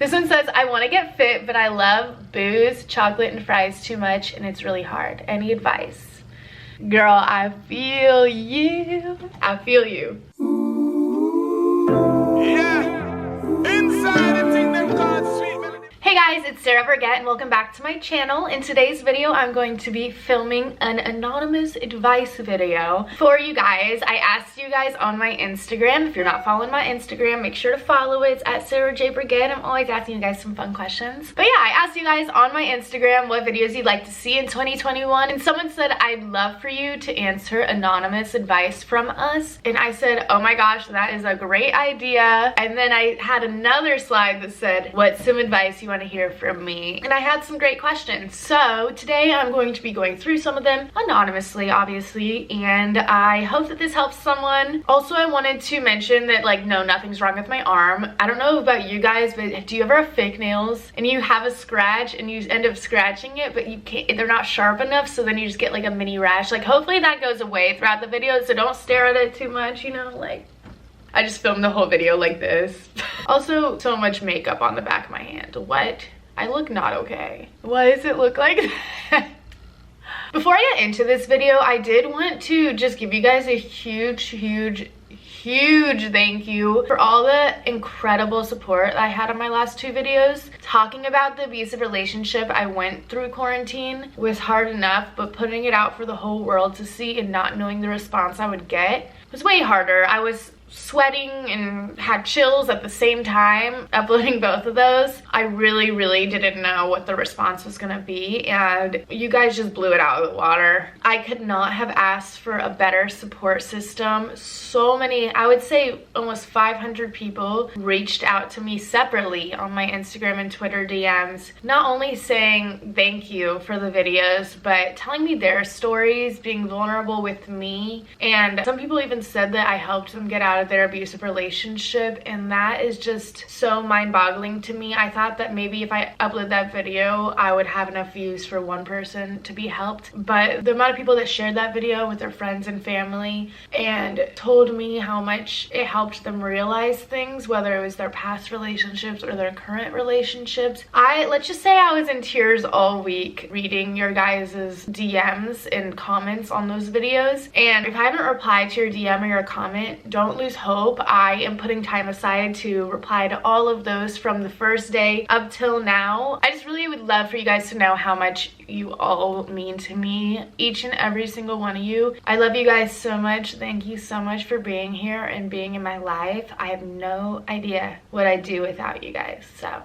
This one says, I want to get fit, but I love booze, chocolate, and fries too much, and it's really hard. Any advice? Girl, I feel you. I feel you. Yeah. Inside the thing them called sweet melody. Hey guys, it's Sarah Burgett and welcome back to my channel. In today's video, I'm going to be filming an anonymous advice video for you guys. I asked you guys on my Instagram. If you're not following my Instagram, make sure to follow it. It's at Sarah J. Burgett. I'm always asking you guys some fun questions. But yeah, I asked you guys on my Instagram what videos you'd like to see in 2021. And someone said, I'd love for you to answer anonymous advice from us. And I said, oh my gosh, that is a great idea. And then I had another slide that said, what's some advice you want to hear from me? And I had some great questions. So today I'm going to be going through some of them anonymously, obviously, and I hope that this helps someone. Also, I wanted to mention that, like, no, nothing's wrong with my arm. I don't know about you guys, but do you ever have fake nails and you have a scratch and you end up scratching it, but you can't, they're not sharp enough, so then you just get like a mini rash? Like, hopefully that goes away throughout the video, so don't stare at it too much, you know, like. I just filmed the whole video like this. Also, so much makeup on the back of my hand. What? I look not okay. Why does it look like that? Before I get into this video, I did want to just give you guys a huge thank you for all the incredible support I had on my last two videos. Talking about the abusive relationship I went through quarantine was hard enough, but putting it out for the whole world to see and not knowing the response I would get was way harder. I was sweating and had chills at the same time uploading both of those. I really didn't know what the response was gonna be, and you guys just blew it out of the water. I could not have asked for a better support system. So many, I would say almost 500 people reached out to me separately on my Instagram and Twitter DMs, not only saying thank you for the videos, but telling me their stories, being vulnerable with me. And some people even said that I helped them get out of their abusive relationship, and that is just so mind-boggling to me. I thought that maybe if I upload that video, I would have enough views for one person to be helped, but the amount of people that shared that video with their friends and family and told me how much it helped them realize things, whether it was their past relationships or their current relationships. Let's just say I was in tears all week reading your guys' DMs and comments on those videos, and if I haven't replied to your DM or your comment, don't lose hope. I am putting time aside to reply to all of those from the first day up till now. I just really would love for you guys to know how much you all mean to me, each and every single one of you. I love you guys so much. Thank you so much for being here and being in my life. I have no idea what I'd do without you guys, so.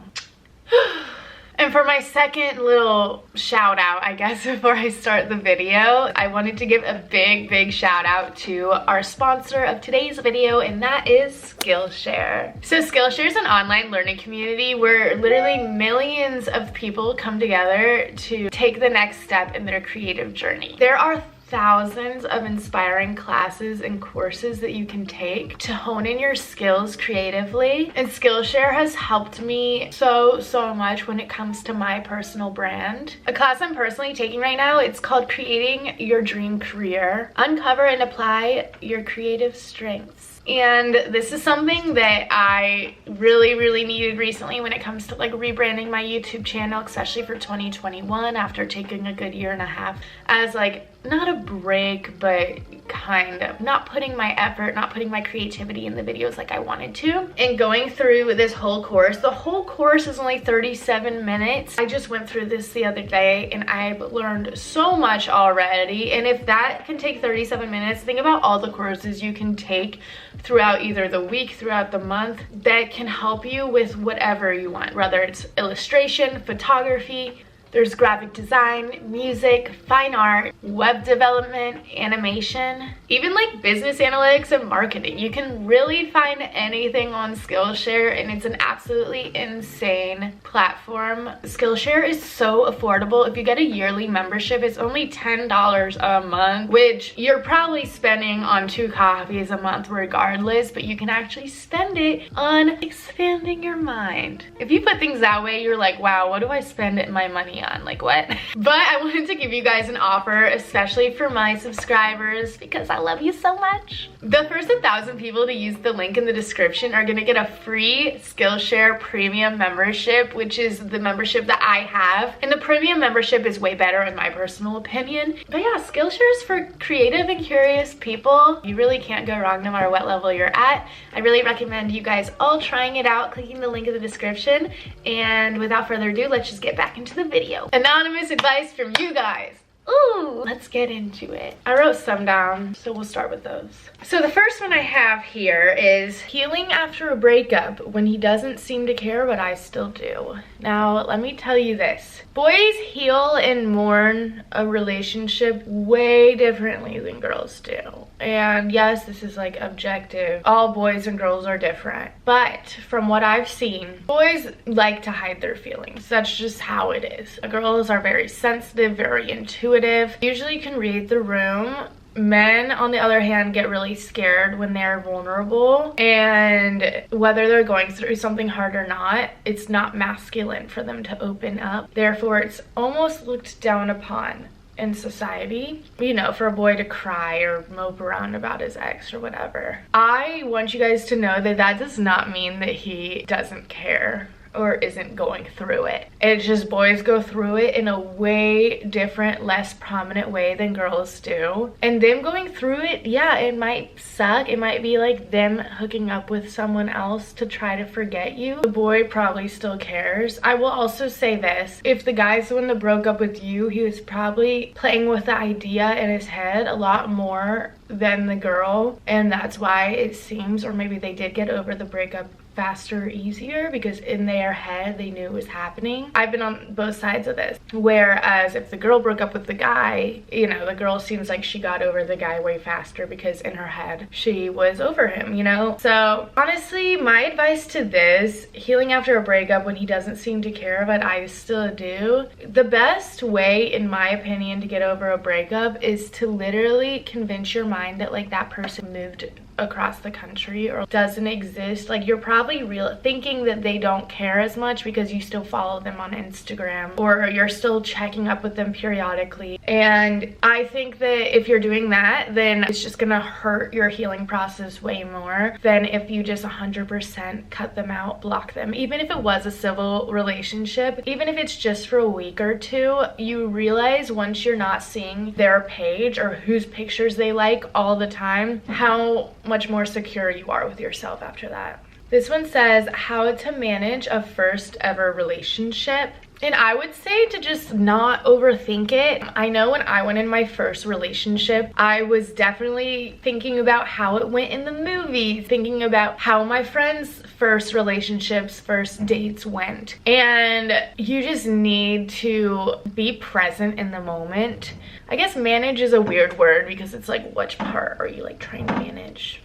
And for my second little shout out, I guess, before I start the video, I wanted to give a big shout out to our sponsor of today's video, and that is Skillshare. So Skillshare is an online learning community where literally millions of people come together to take the next step in their creative journey. There are thousands of inspiring classes and courses that you can take to hone in your skills creatively, and Skillshare has helped me so much when it comes to my personal brand. A class I'm personally taking right now, it's called Creating Your Dream Career. Uncover and apply your creative strengths. And this is something that I really needed recently when it comes to like rebranding my YouTube channel, especially for 2021 after taking a good year and a half as like not a break, but kind of not putting my effort, not putting my creativity in the videos like I wanted to. And going through this whole course, the whole course is only 37 minutes. I just went through this the other day and I've learned so much already. And if that can take 37 minutes, think about all the courses you can take throughout either the week, throughout the month, that can help you with whatever you want, whether it's illustration, photography, there's graphic design, music, fine art, web development, animation, even like business analytics and marketing. You can really find anything on Skillshare, and it's an absolutely insane platform. Skillshare is so affordable. If you get a yearly membership, it's only $10 a month, which you're probably spending on 2 coffees a month regardless, but you can actually spend it on expanding your mind. If you put things that way, you're like, wow, what do I spend my money me on, like what? But I wanted to give you guys an offer, especially for my subscribers, because I love you so much. The first 1,000 people to use the link in the description are gonna get a free Skillshare premium membership, which is the membership that I have. And the premium membership is way better in my personal opinion. But yeah, Skillshare is for creative and curious people. You really can't go wrong no matter what level you're at. I really recommend you guys all trying it out, clicking the link in the description. And without further ado, let's just get back into the video. Anonymous advice from you guys. Ooh, let's get into it. I wrote some down, so we'll start with those. So the first one I have here is healing after a breakup when he doesn't seem to care, but I still do. Now, let me tell you this. Boys heal and mourn a relationship way differently than girls do. And yes, this is like objective. All boys and girls are different. But from what I've seen, boys like to hide their feelings. That's just how it is. Girls are very sensitive, very intuitive, usually can read the room. Men, on the other hand, get really scared when they're vulnerable, and whether they're going through something hard or not, it's not masculine for them to open up. Therefore, it's almost looked down upon in society, you know, for a boy to cry or mope around about his ex or whatever. I want you guys to know that that does not mean that he doesn't care or isn't going through it. It's just boys go through it in a way different, less prominent way than girls do. And them going through it, yeah, it might suck. It might be like them hooking up with someone else to try to forget you. The boy probably still cares. I will also say this. If the guy's the one that broke up with you, he was probably playing with the idea in his head a lot more than the girl. And that's why it seems, or maybe they did get over the breakup faster, easier, because in their head they knew it was happening. I've been on both sides of this. Whereas if the girl broke up with the guy, you know, the girl seems like she got over the guy way faster because in her head she was over him, you know? So honestly, my advice to this, healing after a breakup when he doesn't seem to care, but I still do, the best way, in my opinion, to get over a breakup is to literally convince your mind that like that person moved across the country or doesn't exist. Like, you're probably thinking that they don't care as much because you still follow them on Instagram or you're still checking up with them periodically. And I think that if you're doing that, then it's just gonna hurt your healing process way more than if you just 100% cut them out, block them. Even if it was a civil relationship, even if it's just for a week or two, you realize once you're not seeing their page or whose pictures they like all the time, how much more secure you are with yourself after that. This one says how to manage a first ever relationship. And I would say to just not overthink it. I know when I went in my first relationship, I was definitely thinking about how it went in the movies, thinking about how my friends' first relationships, first dates went. And you just need to be present in the moment. I guess manage is a weird word because it's like, which part are you like trying to manage?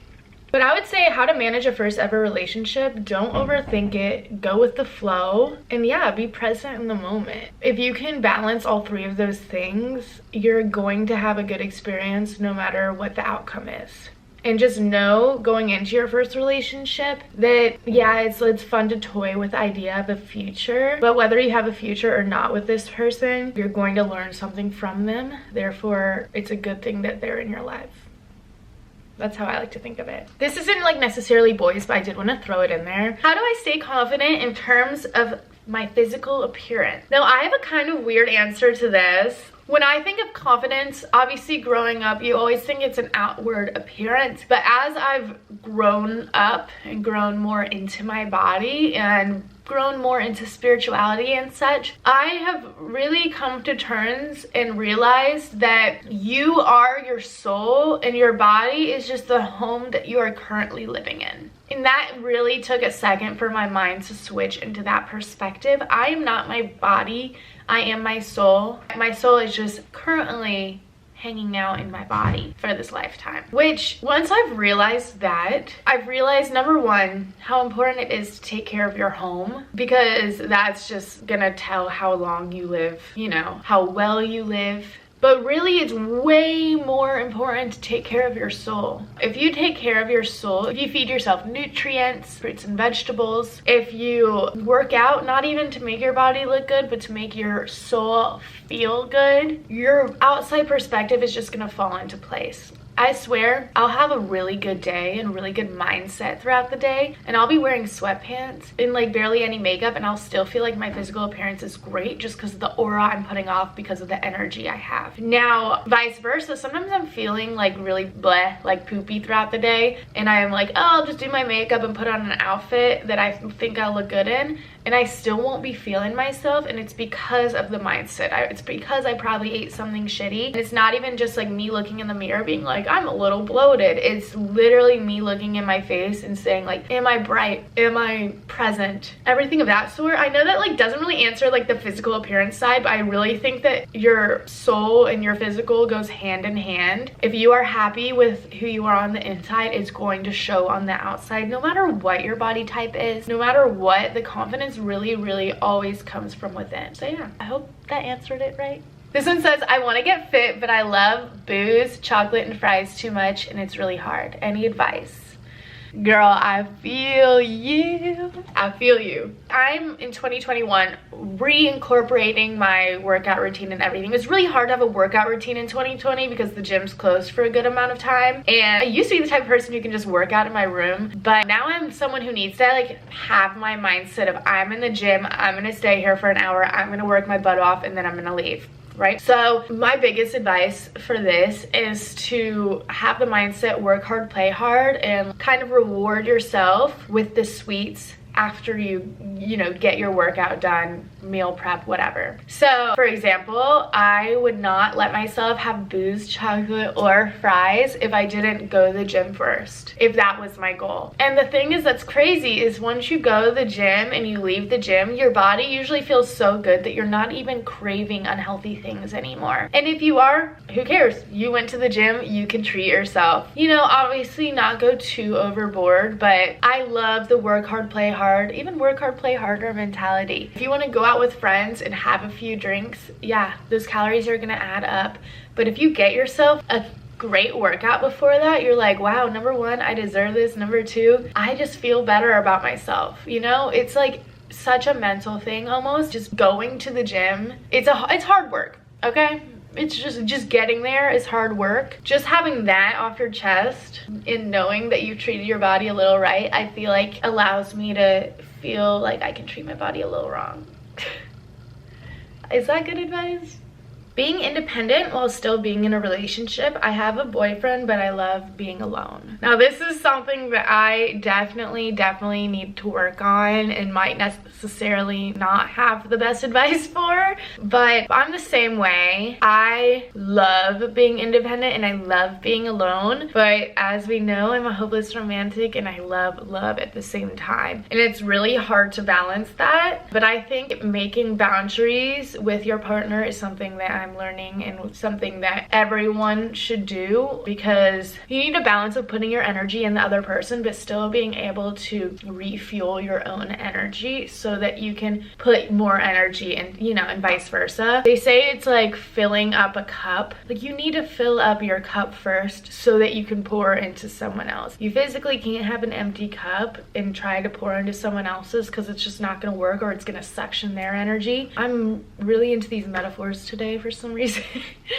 But I would say how to manage a first ever relationship. Don't overthink it. Go with the flow. And yeah, be present in the moment. If you can balance all three of those things, you're going to have a good experience no matter what the outcome is. And just know going into your first relationship that, yeah, it's fun to toy with the idea of a future. But whether you have a future or not with this person, you're going to learn something from them. Therefore, it's a good thing that they're in your life. That's how I like to think of it. This isn't like necessarily boys, but I did want to throw it in there. How do I stay confident in terms of my physical appearance? Now, I have a kind of weird answer to this. When I think of confidence, obviously growing up, you always think it's an outward appearance. But as I've grown up and grown more into my body and grown more into spirituality and such, I have really come to terms and realized that you are your soul and your body is just the home that you are currently living in. And that really took a second for my mind to switch into that perspective. I am not my body, I am my soul. My soul is just currently hanging out in my body for this lifetime. Which, once I've realized that, I've realized, number one, how important it is to take care of your home, because that's just gonna tell how long you live, you know, how well you live. But really, it's way more important to take care of your soul. If you take care of your soul, if you feed yourself nutrients, fruits and vegetables, if you work out, not even to make your body look good, but to make your soul feel good, your outside perspective is just gonna fall into place. I swear, I'll have a really good day and a really good mindset throughout the day, and I'll be wearing sweatpants and like barely any makeup, and I'll still feel like my physical appearance is great just because of the aura I'm putting off, because of the energy I have. Now, vice versa, sometimes I'm feeling like really bleh, like poopy throughout the day, and I'm like, oh, I'll just do my makeup and put on an outfit that I think I'll look good in, and I still won't be feeling myself, and it's because of the mindset. It's because I probably ate something shitty, and it's not even just like me looking in the mirror being like, I'm a little bloated. It's literally me looking in my face and saying like, am I bright? Am I present? Everything of that sort. I know that like doesn't really answer like the physical appearance side, but I really think that your soul and your physical goes hand in hand. If you are happy with who you are on the inside, it's going to show on the outside, no matter what your body type is, no matter what. The confidence really always comes from within. So yeah, I hope that answered it right. This one says, I want to get fit, but I love booze, chocolate, and fries too much, and it's really hard. Any advice? Girl, I feel you. I feel you. I'm in 2021 reincorporating my workout routine and everything. It's really hard to have a workout routine in 2020 because the gym's closed for a good amount of time. And I used to be the type of person who can just work out in my room, but now I'm someone who needs to like have my mindset of I'm in the gym, I'm gonna stay here for an hour, I'm gonna work my butt off, and then I'm gonna leave. Right? So my biggest advice for this is to have the mindset, work hard, play hard, and kind of reward yourself with the sweets after you know, get your workout done, meal prep, whatever. So for example, I would not let myself have booze, chocolate, or fries if I didn't go to the gym first, if that was my goal. And the thing is that's crazy is once you go to the gym and you leave the gym, your body usually feels so good that you're not even craving unhealthy things anymore. And if you are, who cares? You went to the gym, you can treat yourself. You know, obviously not go too overboard, but I love the work hard, play hard, even work hard, play harder mentality. If you want to go out with friends and have a few drinks, yeah, those calories are gonna add up. But if you get yourself a great workout before that, you're like, wow, number one, I deserve this. Number two, I just feel better about myself. You know, it's like such a mental thing almost. Just going to the gym, it's hard work, okay? It's just getting there is hard work. Just having that off your chest and knowing that you treated your body a little right, I feel like allows me to feel like I can treat my body a little wrong. Is that good advice? Being independent while still being in a relationship. I have a boyfriend, but I love being alone. Now, this is something that I definitely need to work on and might necessarily not have the best advice for, but I'm the same way. I love being independent and I love being alone, but as we know, I'm a hopeless romantic and I love at the same time. And it's really hard to balance that, but I think making boundaries with your partner is something that I'm learning and something that everyone should do, because you need a balance of putting your energy in the other person but still being able to refuel your own energy so that you can put more energy in, you know, and vice versa. They say it's like filling up a cup. Like you need to fill up your cup first so that you can pour into someone else. You physically can't have an empty cup and try to pour into someone else's because it's just not going to work, or it's going to suction their energy. I'm really into these metaphors today for some reason.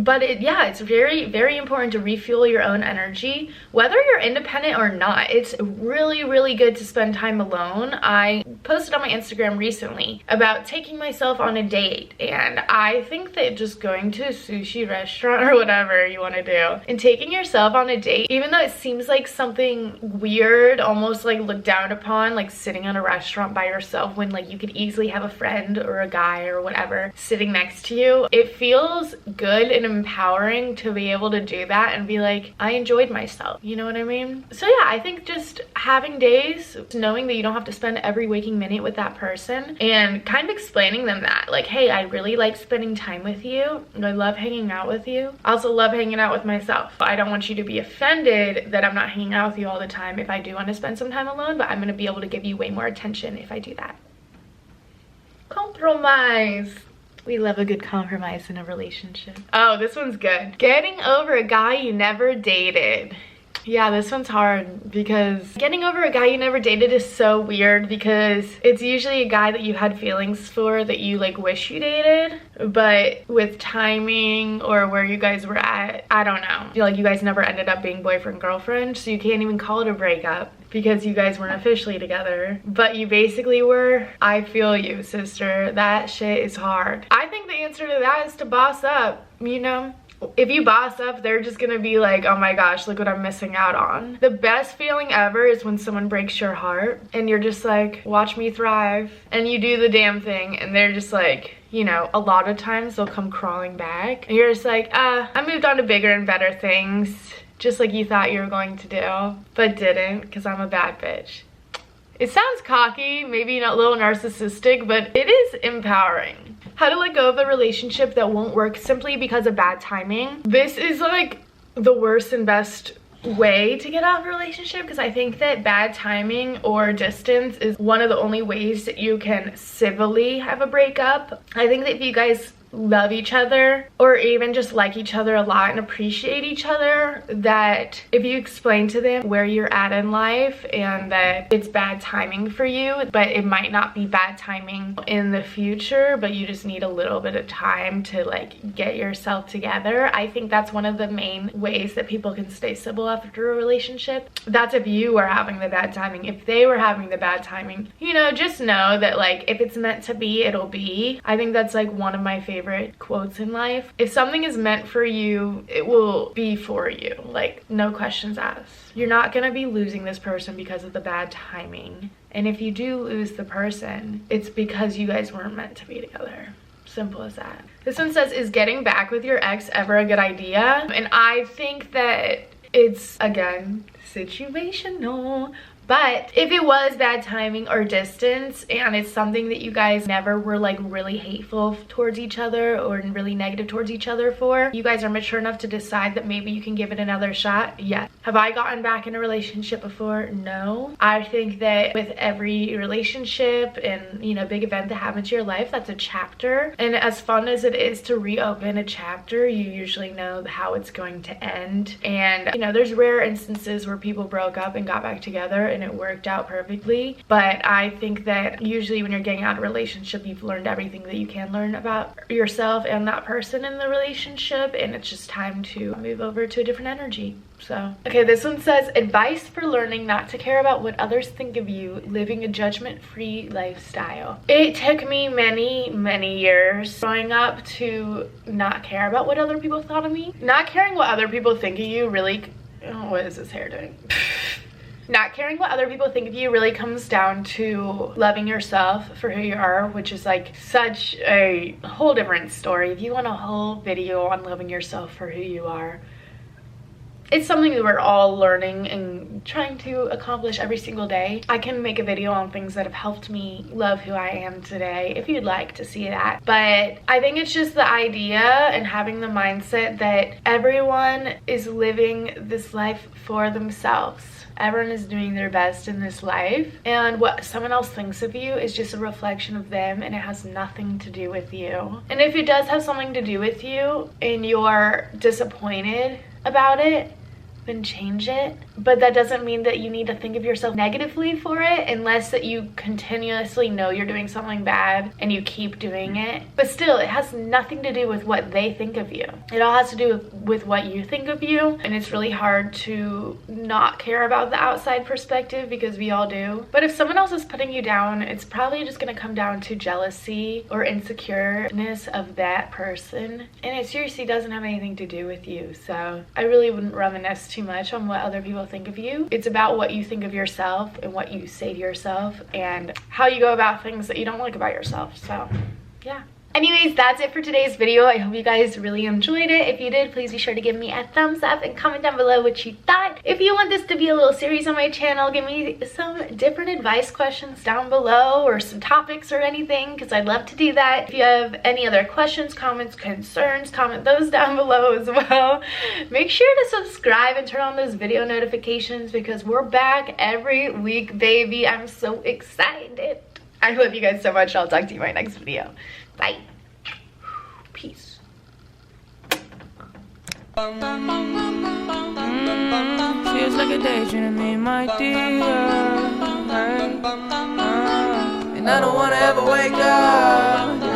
But it's very important to refuel your own energy, whether you're independent or not. It's really good to spend time alone. I posted on my Instagram recently about taking myself on a date, and I think that just going to a sushi restaurant or whatever you want to do and taking yourself on a date, even though it seems like something weird, almost like looked down upon, like sitting in a restaurant by yourself when like you could easily have a friend or a guy or whatever sitting next to you, it feels good and empowering to be able to do that and be like, I enjoyed myself, you know what I mean? So yeah, I think just having days, knowing that you don't have to spend every waking minute with that person, and kind of explaining them that, like, hey, I really like spending time with you, I love hanging out with you, I also love hanging out with myself. I don't want you to be offended that I'm not hanging out with you all the time if I do want to spend some time alone, but I'm going to be able to give you way more attention if I do that. Compromise. We love a good compromise in a relationship. Oh, this one's good. Getting over a guy you never dated. Yeah, this one's hard because getting over a guy you never dated is so weird because it's usually a guy that you had feelings for that you like wish you dated, but with timing or where you guys were at, I don't know. I feel like you guys never ended up being boyfriend girlfriend, so you can't even call it a breakup because you guys weren't officially together, but you basically were. I feel you, sister. That shit is hard. I think the answer to that is to boss up, you know? If you boss up, they're just gonna be like, oh my gosh, look what I'm missing out on. The best feeling ever is when someone breaks your heart and you're just like, watch me thrive. And you do the damn thing and they're just like, you know, a lot of times they'll come crawling back and you're just like, I moved on to bigger and better things, just like you thought you were going to do, but didn't, because I'm a bad bitch. It sounds cocky, maybe not a little narcissistic, but it is empowering. How to let go of a relationship that won't work simply because of bad timing. This is like the worst and best way to get out of a relationship because I think that bad timing or distance is one of the only ways that you can civilly have a breakup. I think that if you guys love each other or even just like each other a lot and appreciate each other, that if you explain to them where you're at in life and that it's bad timing for you, but it might not be bad timing in the future, but you just need a little bit of time to like get yourself together. I think that's one of the main ways that people can stay civil after a relationship. That's if you are having the bad timing. If they were having the bad timing, you know, just know that like if it's meant to be, it'll be. I think that's like one of my favorite quotes in life. If something is meant for you, it will be for you, like no questions asked. You're not gonna be losing this person because of the bad timing, and if you do lose the person, it's because you guys weren't meant to be together. Simple as that. This one says, is getting back with your ex ever a good idea? And I think that it's, again, situational. But if it was bad timing or distance and it's something that you guys never were like really hateful towards each other or really negative towards each other for, you guys are mature enough to decide that maybe you can give it another shot, yes. Have I gotten back in a relationship before? No. I think that with every relationship and, you know, big event that happens in your life, that's a chapter. And as fun as it is to reopen a chapter, you usually know how it's going to end. And, you know, there's rare instances where people broke up and got back together and it worked out perfectly, but I think that usually when you're getting out of a relationship, you've learned everything that you can learn about yourself and that person in the relationship, and it's just time to move over to a different energy. So okay, this one says, advice for learning not to care about what others think of you, living a judgment-free lifestyle. It took me many years growing up to not care about what other people thought of me. Not caring what other people think of you really, oh, what is this hair doing? Not caring what other people think of you really comes down to loving yourself for who you are, which is like such a whole different story. If you want a whole video on loving yourself for who you are, it's something that we're all learning and trying to accomplish every single day. I can make a video on things that have helped me love who I am today if you'd like to see that. But I think it's just the idea and having the mindset that everyone is living this life for themselves. Everyone is doing their best in this life, and what someone else thinks of you is just a reflection of them, and it has nothing to do with you. And if it does have something to do with you and you're disappointed about it, then change it. But that doesn't mean that you need to think of yourself negatively for it, unless that you continuously know you're doing something bad and you keep doing it. But still, it has nothing to do with what they think of you. It all has to do with what you think of you, and it's really hard to not care about the outside perspective because we all do. But if someone else is putting you down, it's probably just gonna come down to jealousy or insecureness of that person, and it seriously doesn't have anything to do with you. So I really wouldn't reminisce too much on what other people think of you. It's about what you think of yourself and what you say to yourself and how you go about things that you don't like about yourself. So yeah. Anyways, that's it for today's video. I hope you guys really enjoyed it. If you did, please be sure to give me a thumbs up and comment down below what you thought. If you want this to be a little series on my channel, give me some different advice questions down below or some topics or anything, because I'd love to do that. If you have any other questions, comments, concerns, comment those down below as well. Make sure to subscribe and turn on those video notifications because we're back every week, baby. I'm so excited. I love you guys so much. I'll talk to you in my next video. Bye. Feels like a daydream to me, my dear. And I don't wanna ever wake up.